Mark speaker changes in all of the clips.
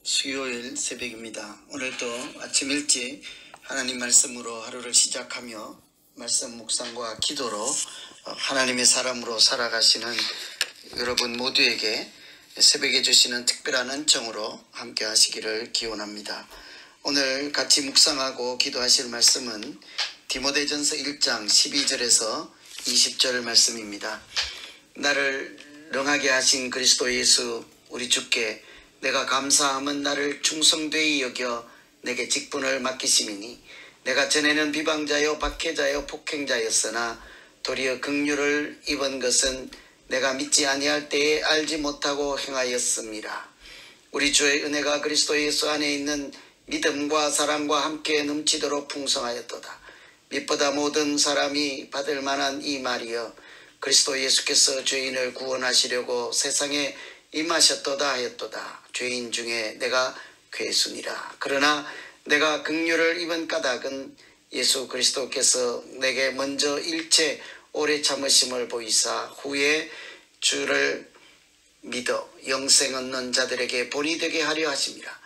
Speaker 1: 수요일 새벽입니다. 오늘도 아침 일찍 하나님 말씀으로 하루를 시작하며 말씀 묵상과 기도로 하나님의 사람으로 살아가시는 여러분 모두에게 새벽에 주시는 특별한 은총으로 함께 하시기를 기원합니다. 오늘 같이 묵상하고 기도하실 말씀은 디모데전서 1장 12절에서 20절 말씀입니다. 나를 능하게 하신 그리스도 예수 우리 주께 내가 감사함은 나를 충성되이 여겨 내게 직분을 맡기심이니 내가 전에는 비방자요 박해자요 폭행자였으나 도리어 긍휼을 입은 것은 내가 믿지 아니할 때에 알지 못하고 행하였습니다. 우리 주의 은혜가 그리스도 예수 안에 있는 믿음과 사랑과 함께 넘치도록 풍성하였도다. 빛보다 모든 사람이 받을 만한 이 말이여 그리스도 예수께서 죄인을 구원하시려고 세상에 임하셨도다 하였도다. 죄인 중에 내가 괴순이라. 그러나 내가 긍휼을 입은 까닭은 예수 그리스도께서 내게 먼저 일체 오래 참으심을 보이사 후에 주를 믿어 영생 얻는 자들에게 본이 되게 하려 하심이라.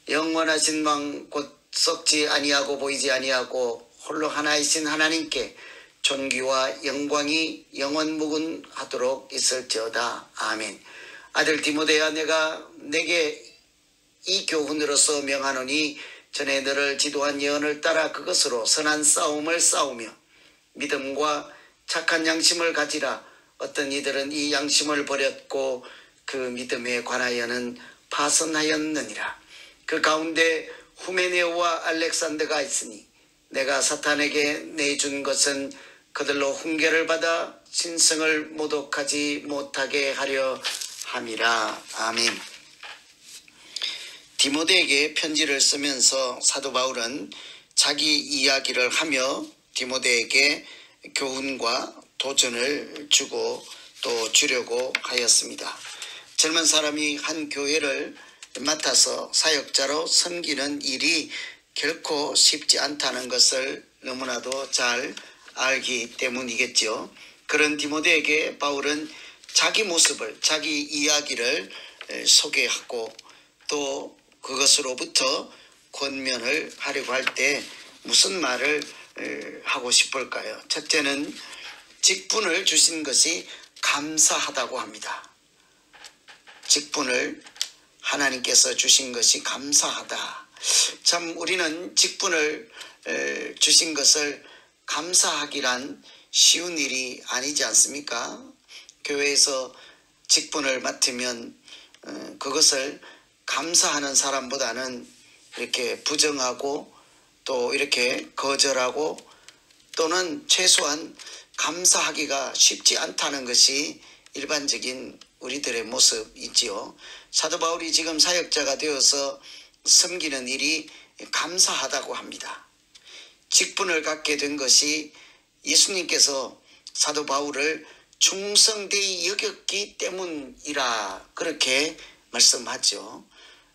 Speaker 1: 영원하신 왕 곧 썩지 아니하고 보이지 아니하고 홀로 하나이신 하나님께 존귀와 영광이 영원무궁하도록 있을지어다. 아멘. 아들 디모데야, 내가 내게 이 교훈으로서 명하노니 전에 너를 지도한 예언을 따라 그것으로 선한 싸움을 싸우며 믿음과 착한 양심을 가지라. 어떤 이들은 이 양심을 버렸고 그 믿음에 관하여는 파선하였느니라. 그 가운데 후메네오와 알렉산더가 있으니 내가 사탄에게 내준 것은 그들로 훈계를 받아 신성을 모독하지 못하게 하려 함이라. 아멘. 디모데에게 편지를 쓰면서 사도 바울은 자기 이야기를 하며 디모데에게 교훈과 도전을 주고 또 주려고 하였습니다. 젊은 사람이 한 교회를 맡아서 사역자로 섬기는 일이 결코 쉽지 않다는 것을 너무나도 잘 알기 때문이겠죠. 그런 디모데에게 바울은 자기 모습을, 자기 이야기를 소개하고 또 그것으로부터 권면을 하려고 할 때 무슨 말을 하고 싶을까요? 첫째는 직분을 주신 것이 감사하다고 합니다. 직분을 하나님께서 주신 것이 감사하다. 참 우리는 직분을 주신 것을 감사하기란 쉬운 일이 아니지 않습니까? 교회에서 직분을 맡으면 그것을 감사하는 사람보다는 이렇게 부정하고 또 이렇게 거절하고 또는 최소한 감사하기가 쉽지 않다는 것이 일반적인 우리들의 모습이지요. 사도 바울이 지금 사역자가 되어서 섬기는 일이 감사하다고 합니다. 직분을 갖게 된 것이 예수님께서 사도 바울을 충성되이 여겼기 때문이라 그렇게 말씀하죠.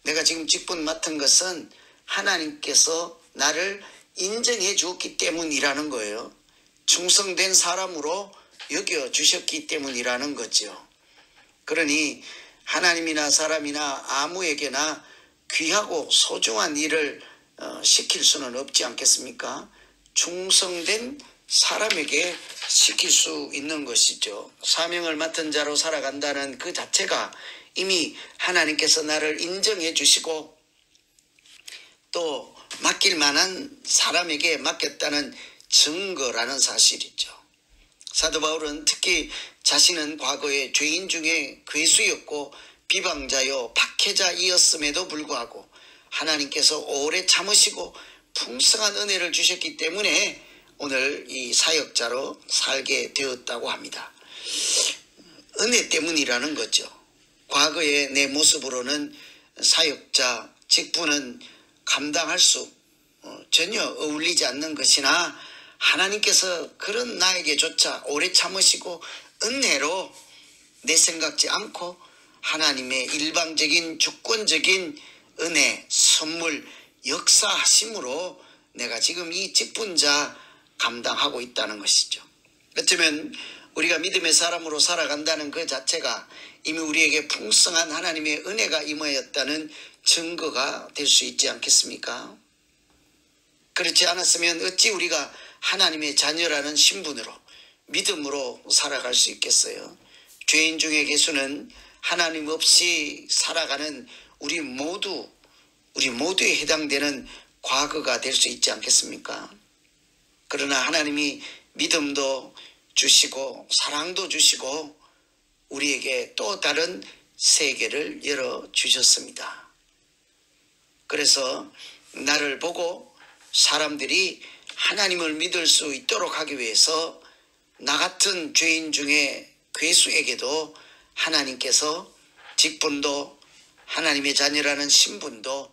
Speaker 1: 내가 지금 직분 맡은 것은 하나님께서 나를 인정해 주었기 때문이라는 거예요. 충성된 사람으로 여겨주셨기 때문이라는 거죠. 그러니 하나님이나 사람이나 아무에게나 귀하고 소중한 일을 시킬 수는 없지 않겠습니까? 충성된 사람에게 시킬 수 있는 것이죠. 사명을 맡은 자로 살아간다는 그 자체가 이미 하나님께서 나를 인정해 주시고 또 맡길 만한 사람에게 맡겼다는 증거라는 사실이죠. 사도 바울은 특히 자신은 과거에 죄인 중에 괴수였고 비방자요 박해자이었음에도 불구하고 하나님께서 오래 참으시고 풍성한 은혜를 주셨기 때문에 오늘 이 사역자로 살게 되었다고 합니다. 은혜 때문이라는 거죠. 과거의 내 모습으로는 사역자 직분은 감당할 수 전혀 어울리지 않는 것이나 하나님께서 그런 나에게조차 오래 참으시고 은혜로 내생각지 않고 하나님의 일방적인 주권적인 은혜, 선물, 역사하심으로 내가 지금 이 직분자 감당하고 있다는 것이죠. 어쩌면 우리가 믿음의 사람으로 살아간다는 그 자체가 이미 우리에게 풍성한 하나님의 은혜가 임하였다는 증거가 될 수 있지 않겠습니까? 그렇지 않았으면 어찌 우리가 하나님의 자녀라는 신분으로 믿음으로 살아갈 수 있겠어요? 죄인 중에 계수는 하나님 없이 살아가는 우리 모두에 해당되는 과거가 될 수 있지 않겠습니까? 그러나 하나님이 믿음도 주시고 사랑도 주시고 우리에게 또 다른 세계를 열어주셨습니다. 그래서 나를 보고 사람들이 하나님을 믿을 수 있도록 하기 위해서 나 같은 죄인 중에 괴수에게도 하나님께서 직분도 하나님의 자녀라는 신분도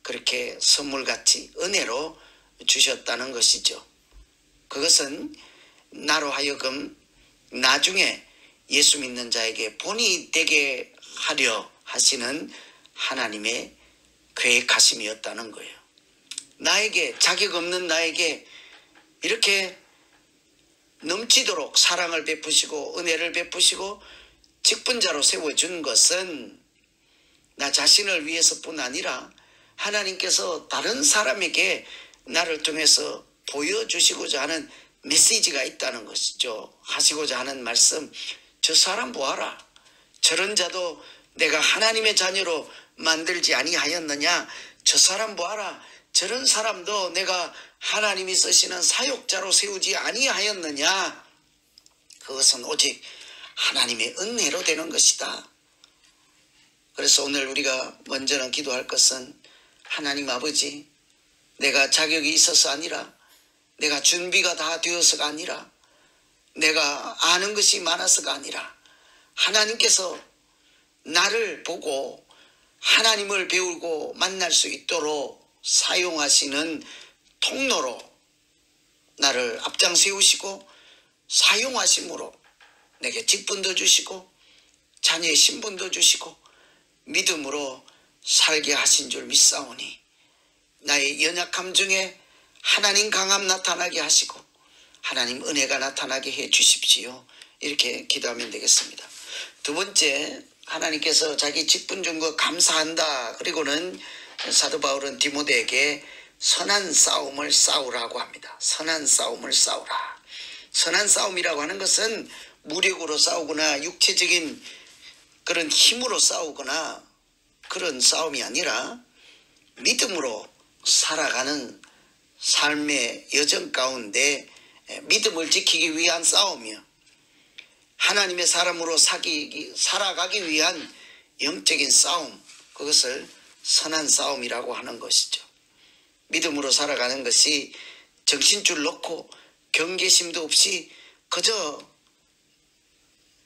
Speaker 1: 그렇게 선물같이 은혜로 주셨다는 것이죠. 그것은 나로 하여금 나중에 예수 믿는 자에게 본이 되게 하려 하시는 하나님의 계획하심이었다는 거예요. 나에게, 자격 없는 나에게 이렇게 넘치도록 사랑을 베푸시고 은혜를 베푸시고 직분자로 세워준 것은 나 자신을 위해서뿐 아니라 하나님께서 다른 사람에게 나를 통해서 보여주시고자 하는 메시지가 있다는 것이죠. 하시고자 하는 말씀, 저 사람 보아라. 저런 자도 내가 하나님의 자녀로 만들지 아니하였느냐. 저 사람 보아라. 저런 사람도 내가 하나님이 쓰시는 사역자로 세우지 아니하였느냐. 그것은 오직 하나님의 은혜로 되는 것이다. 그래서 오늘 우리가 먼저는 기도할 것은 하나님 아버지, 내가 자격이 있어서 아니라 내가 준비가 다 되어서가 아니라 내가 아는 것이 많아서가 아니라 하나님께서 나를 보고 하나님을 배우고 만날 수 있도록 사용하시는 통로로 나를 앞장 세우시고 사용하심으로 내게 직분도 주시고 자녀의 신분도 주시고 믿음으로 살게 하신 줄 믿사오니 나의 연약함 중에 하나님 강함 나타나게 하시고 하나님 은혜가 나타나게 해 주십시오. 이렇게 기도하면 되겠습니다. 두 번째, 하나님께서 자기 직분 준 거 감사한다. 그리고는 사도 바울은 디모데에게 선한 싸움을 싸우라고 합니다. 선한 싸움을 싸우라. 선한 싸움이라고 하는 것은 무력으로 싸우거나 육체적인 그런 힘으로 싸우거나 그런 싸움이 아니라 믿음으로 살아가는 삶의 여정 가운데 믿음을 지키기 위한 싸움이요, 하나님의 사람으로 살아가기 위한 영적인 싸움, 그것을 선한 싸움이라고 하는 것이죠. 믿음으로 살아가는 것이 정신줄 놓고 경계심도 없이 그저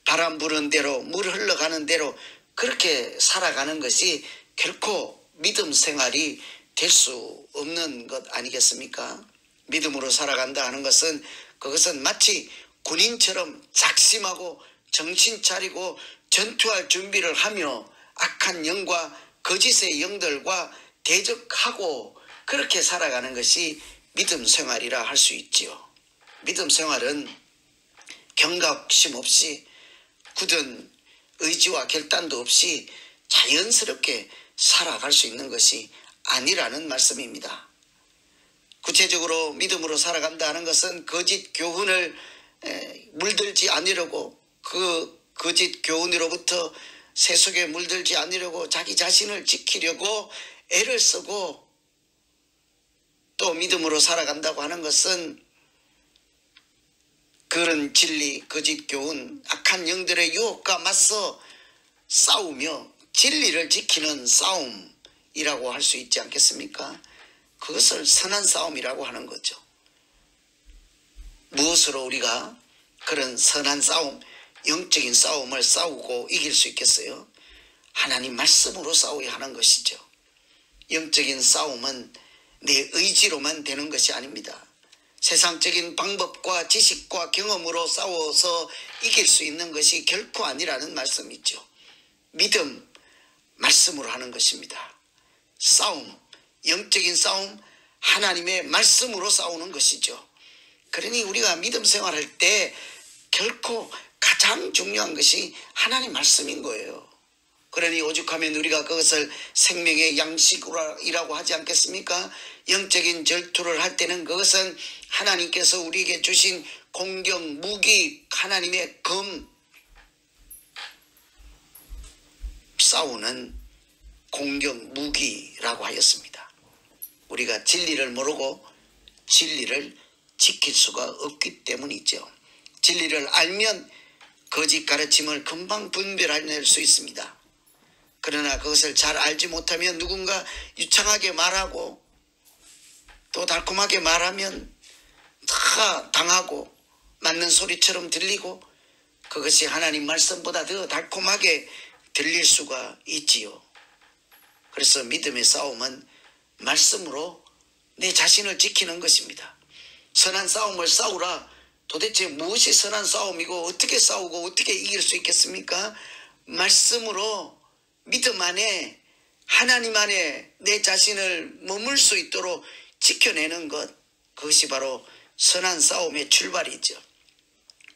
Speaker 1: 바람 부는 대로 물 흘러가는 대로 그렇게 살아가는 것이 결코 믿음 생활이 될 수 없는 것 아니겠습니까? 믿음으로 살아간다 하는 것은 그것은 마치 군인처럼 작심하고 정신 차리고 전투할 준비를 하며 악한 영과 거짓의 영들과 대적하고 그렇게 살아가는 것이 믿음 생활이라 할 수 있지요. 믿음 생활은 경각심 없이 굳은 의지와 결단도 없이 자연스럽게 살아갈 수 있는 것이 아니라는 말씀입니다. 구체적으로 믿음으로 살아간다 하는 것은 거짓 교훈을 물들지 않으려고, 그 거짓 교훈으로부터 세속에 물들지 않으려고 자기 자신을 지키려고 애를 쓰고, 또 믿음으로 살아간다고 하는 것은 그런 진리, 거짓 교훈, 악한 영들의 유혹과 맞서 싸우며 진리를 지키는 싸움이라고 할 수 있지 않겠습니까? 그것을 선한 싸움이라고 하는 거죠. 무엇으로 우리가 그런 선한 싸움, 영적인 싸움을 싸우고 이길 수 있겠어요? 하나님 말씀으로 싸워야 하는 것이죠. 영적인 싸움은 내 의지로만 되는 것이 아닙니다. 세상적인 방법과 지식과 경험으로 싸워서 이길 수 있는 것이 결코 아니라는 말씀이죠. 믿음, 말씀으로 하는 것입니다. 싸움, 영적인 싸움, 하나님의 말씀으로 싸우는 것이죠. 그러니 우리가 믿음 생활할 때 결코 가장 중요한 것이 하나님 말씀인 거예요. 그러니 오죽하면 우리가 그것을 생명의 양식이라고 하지 않겠습니까? 영적인 절투를 할 때는 그것은 하나님께서 우리에게 주신 공격, 무기, 하나님의 검, 싸우는 공격 무기라고 하였습니다. 우리가 진리를 모르고 진리를 지킬 수가 없기 때문이죠. 진리를 알면 거짓 가르침을 금방 분별해낼 수 있습니다. 그러나 그것을 잘 알지 못하면 누군가 유창하게 말하고 또 달콤하게 말하면 다 당하고 맞는 소리처럼 들리고 그것이 하나님 말씀보다 더 달콤하게 들릴 수가 있지요. 그래서 믿음의 싸움은 말씀으로 내 자신을 지키는 것입니다. 선한 싸움을 싸우라. 도대체 무엇이 선한 싸움이고 어떻게 싸우고 어떻게 이길 수 있겠습니까? 말씀으로 믿음 안에 하나님 안에 내 자신을 머물 수 있도록 지켜내는 것, 그것이 바로 선한 싸움의 출발이죠.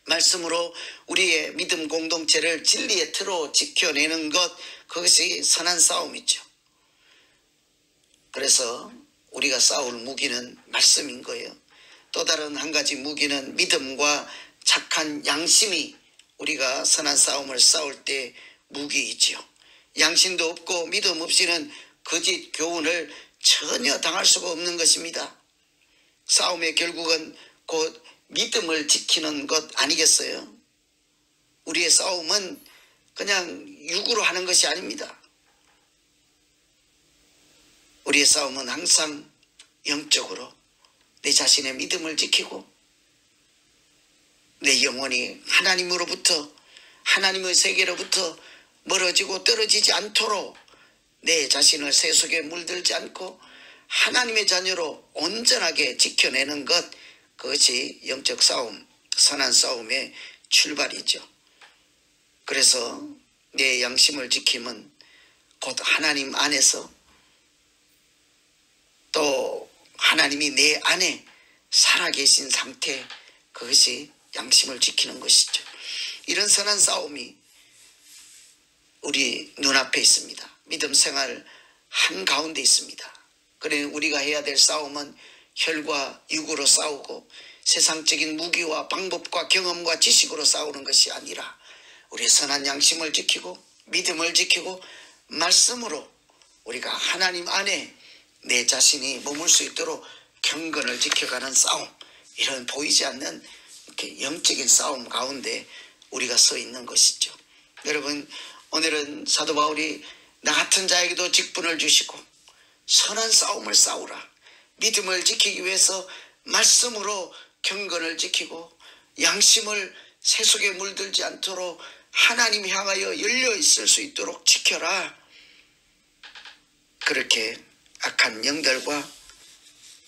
Speaker 1: 말씀으로 우리의 믿음 공동체를 진리의 틀로 지켜내는 것, 그것이 선한 싸움이죠. 그래서 우리가 싸울 무기는 말씀인 거예요. 또 다른 한 가지 무기는 믿음과 착한 양심이 우리가 선한 싸움을 싸울 때 무기이지요. 양심도 없고 믿음 없이는 거짓 교훈을 전혀 당할 수가 없는 것입니다. 싸움의 결국은 곧 믿음을 지키는 것 아니겠어요? 우리의 싸움은 그냥 육으로 하는 것이 아닙니다. 우리의 싸움은 항상 영적으로 내 자신의 믿음을 지키고 내 영혼이 하나님으로부터, 하나님의 세계로부터 멀어지고 떨어지지 않도록 내 자신을 세속에 물들지 않고 하나님의 자녀로 온전하게 지켜내는 것, 그것이 영적 싸움, 선한 싸움의 출발이죠. 그래서 내 양심을 지킴은 곧 하나님 안에서 또 하나님이 내 안에 살아계신 상태, 그것이 양심을 지키는 것이죠. 이런 선한 싸움이 우리 눈앞에 있습니다. 믿음 생활 한가운데 있습니다. 그러니 우리가 해야 될 싸움은 혈과 육으로 싸우고 세상적인 무기와 방법과 경험과 지식으로 싸우는 것이 아니라 우리의 선한 양심을 지키고 믿음을 지키고 말씀으로 우리가 하나님 안에 내 자신이 머물 수 있도록 경건을 지켜가는 싸움, 이런 보이지 않는 이렇게 영적인 싸움 가운데 우리가 서 있는 것이죠. 여러분, 오늘은 사도 바울이 나 같은 자에게도 직분을 주시고 선한 싸움을 싸우라. 믿음을 지키기 위해서 말씀으로 경건을 지키고 양심을 세속에 물들지 않도록 하나님 향하여 열려 있을 수 있도록 지켜라. 그렇게 악한 영들과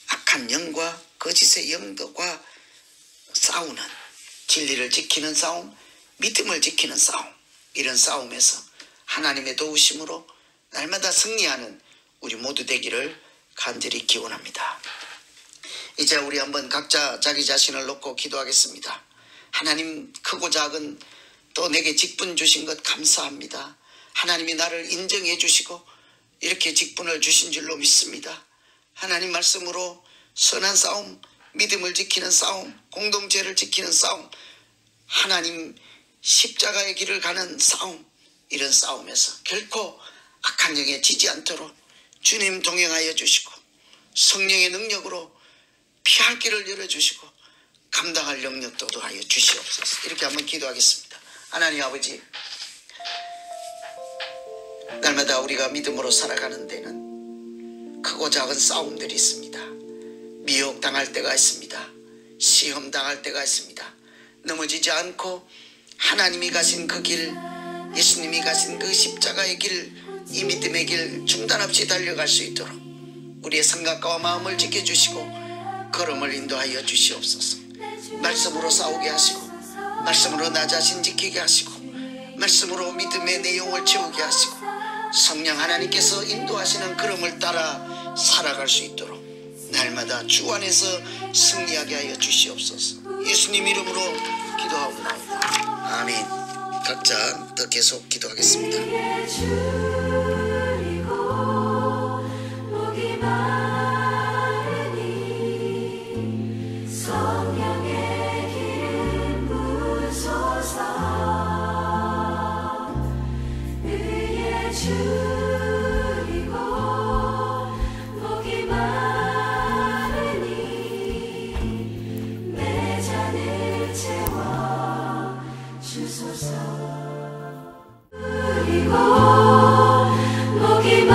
Speaker 1: 악한 영과 거짓의 영들과 싸우는, 진리를 지키는 싸움, 믿음을 지키는 싸움, 이런 싸움에서 하나님의 도우심으로 날마다 승리하는 우리 모두 되기를 간절히 기원합니다. 이제 우리 한번 각자 자기 자신을 놓고 기도하겠습니다. 하나님, 크고 작은 또 내게 직분 주신 것 감사합니다. 하나님이 나를 인정해 주시고 이렇게 직분을 주신 줄로 믿습니다. 하나님 말씀으로 선한 싸움, 믿음을 지키는 싸움, 공동체를 지키는 싸움, 하나님 십자가의 길을 가는 싸움, 이런 싸움에서 결코 악한 영에 지지 않도록 주님 동행하여 주시고 성령의 능력으로 피할 길을 열어주시고 감당할 영역도 도하여 주시옵소서. 이렇게 한번 기도하겠습니다. 하나님 아버지, 날마다 우리가 믿음으로 살아가는 데는 크고 작은 싸움들이 있습니다. 미혹당할 때가 있습니다. 시험당할 때가 있습니다. 넘어지지 않고 하나님이 가신 그 길, 예수님이 가신 그 십자가의 길, 이 믿음의 길 중단 없이 달려갈 수 있도록 우리의 생각과 마음을 지켜주시고 걸음을 인도하여 주시옵소서. 말씀으로 싸우게 하시고 말씀으로 나 자신 지키게 하시고 말씀으로 믿음의 내용을 채우게 하시고 성령 하나님께서 인도하시는 걸음을 따라 살아갈 수 있도록 날마다 주 안에서 승리하게 하여 주시옵소서. 예수님 이름으로 기도하옵나이다. 아멘. 각자 더 계속 기도하겠습니다.
Speaker 2: 목이